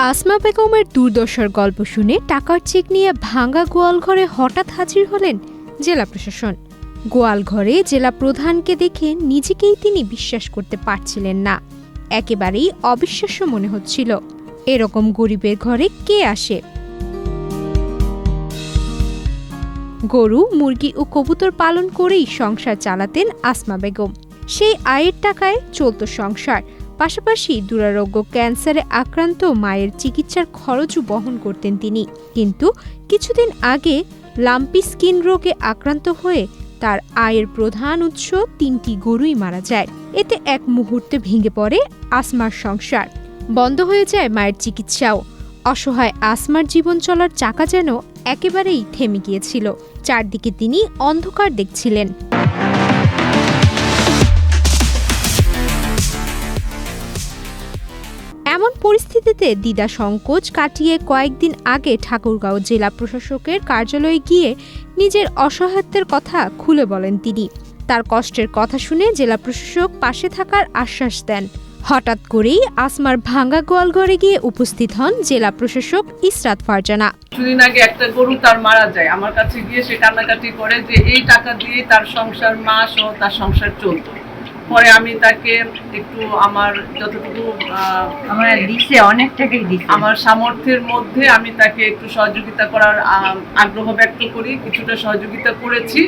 আসমা বেগমের দুর্দশার গল্প শুনে টাকার চেক নিয়ে ভাঙা গোয়ালঘরে হঠাৎ হাজির হলেন জেলা প্রশাসন। গোয়ালঘরে জেলা প্রধানকে দেখে নিজেকেই তিনি বিশ্বাস করতে পারছিলেন না। একেবারেই অবিশ্বাস্য মনে হচ্ছিল, এরকম গরিবের ঘরে কে আসে। গরু, মুরগি ও কবুতর পালন করেই সংসার চালাতেন আসমা বেগম। সেই আয়ের টাকায় চলত সংসার, পাশাপাশি দুরারোগ্য ক্যান্সারে আক্রান্ত মায়ের চিকিৎসার খরচও বহন করতেন তিনি। কিন্তু কিছুদিন আগে লাম্পি স্কিন রোগে আক্রান্ত হয়ে তার আয়ের প্রধান উৎস ৩টি গরুই মারা যায়। এতে এক মুহূর্তে ভেঙে পড়ে আসমার সংসার, বন্ধ হয়ে যায় মায়ের চিকিৎসাও। অসহায় আসমার জীবন চলার চাকা যেন একেবারেই থেমে গিয়েছিল। চারদিকে তিনি অন্ধকার দেখছিলেন। এমন পরিস্থিতিতে দ্বিধা সংকোচ কাটিয়ে কয়েকদিন আগে ঠাকুরগাঁও জেলা প্রশাসকের কার্যালয়ে গিয়ে নিজের অসহায়ত্বের কথা খুলে বলেন তিনি। তার কষ্টের কথা শুনে জেলা প্রশাসক পাশে থাকার আশ্বাস দেন। হঠাৎ করেই আসমার ভাঙ্গা গোয়ালঘরে গিয়ে উপস্থিত হন জেলা প্রশাসক ইসরাত ফারজানা। কিছুদিন আগে একটা গরু তার মারা যায়, আমার কাছে গিয়ে সে কান্নাকাটি করে যে এই টাকা দিয়ে তার সংসার, মা সহ তার সংসার চলত। পরে আমি তাকে একটু আমার যতটুকু আমার সামর্থ্যের মধ্যে আমি তাকে একটু সহযোগিতা করার আগ্রহ ব্যক্ত করি, কিছুটা সহযোগিতা করেছি।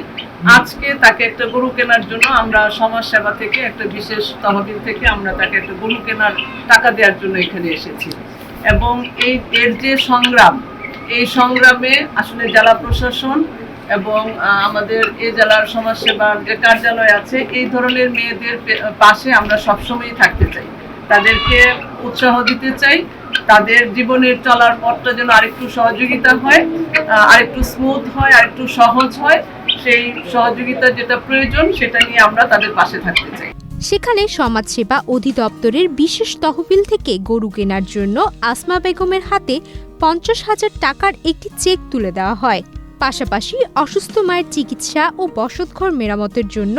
আজকে তাকে একটা গরু কেনার জন্য আমরা সমাজ সেবা থেকে একটা বিশেষ তহবিল থেকে আমরা তাকে একটা গরু কেনার টাকা দেওয়ার জন্য এখানে এসেছি। এবং এর যে সংগ্রাম, এই সংগ্রামে আসলে জেলা প্রশাসন এবং আমাদের এই জেলার সমাজসেবার যে কার্যালয় আছে, এই ধরনের মেয়েদের পাশে আমরা সবসময়ই থাকতে চাই, তাদেরকে উৎসাহ দিতে চাই। তাদের জীবনের চলার পথটা যেন আরেকটু সহযোগিতা হয়, আরেকটু স্মুথ হয়, আরেকটু সহজ হয়। সেই সহযোগিতা যেটা প্রয়োজন সেটা নিয়ে আমরা তাদের পাশে থাকতে চাই। সেখানে সমাজসেবা অধিদপ্তরের বিশেষ তহবিল থেকে গরু কেনার জন্য আসমা বেগমের হাতে ৫০,০০০ টাকার একটি চেক তুলে দেওয়া হয়। পাশাপাশি অসুস্থ মায়ের চিকিৎসা ও বসতঘর মেরামতের জন্য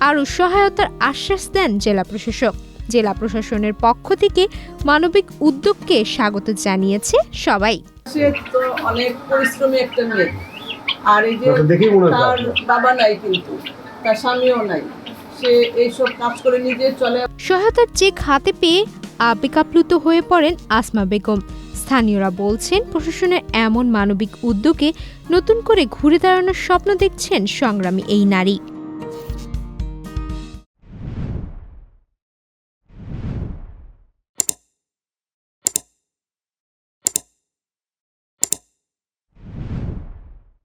আরও সহায়তার আশ্বাস দেন জেলা প্রশাসক। জেলা প্রশাসনের পক্ষ থেকে মানবিক উদ্যোগকে স্বাগত জানিয়েছে সবাই। সে তো অনেক পরিশ্রমী একটা মেয়ে, আর এই যে তার বাবা নাই, কিন্তু তার স্বামীও নাই, সে এইসব কাজ করে নিজে চলে। সহায়তার চেক হাতে পেয়ে আবেগাপ্লুত হয়ে পড়েন আসমা বেগম। স্থানীয়রা বলছেন, প্রশাসনের এমন মানবিক উদ্যোগে নতুন করে ঘুরে দাঁড়ানোর স্বপ্ন দেখছেন সংগ্রামী এই নারী।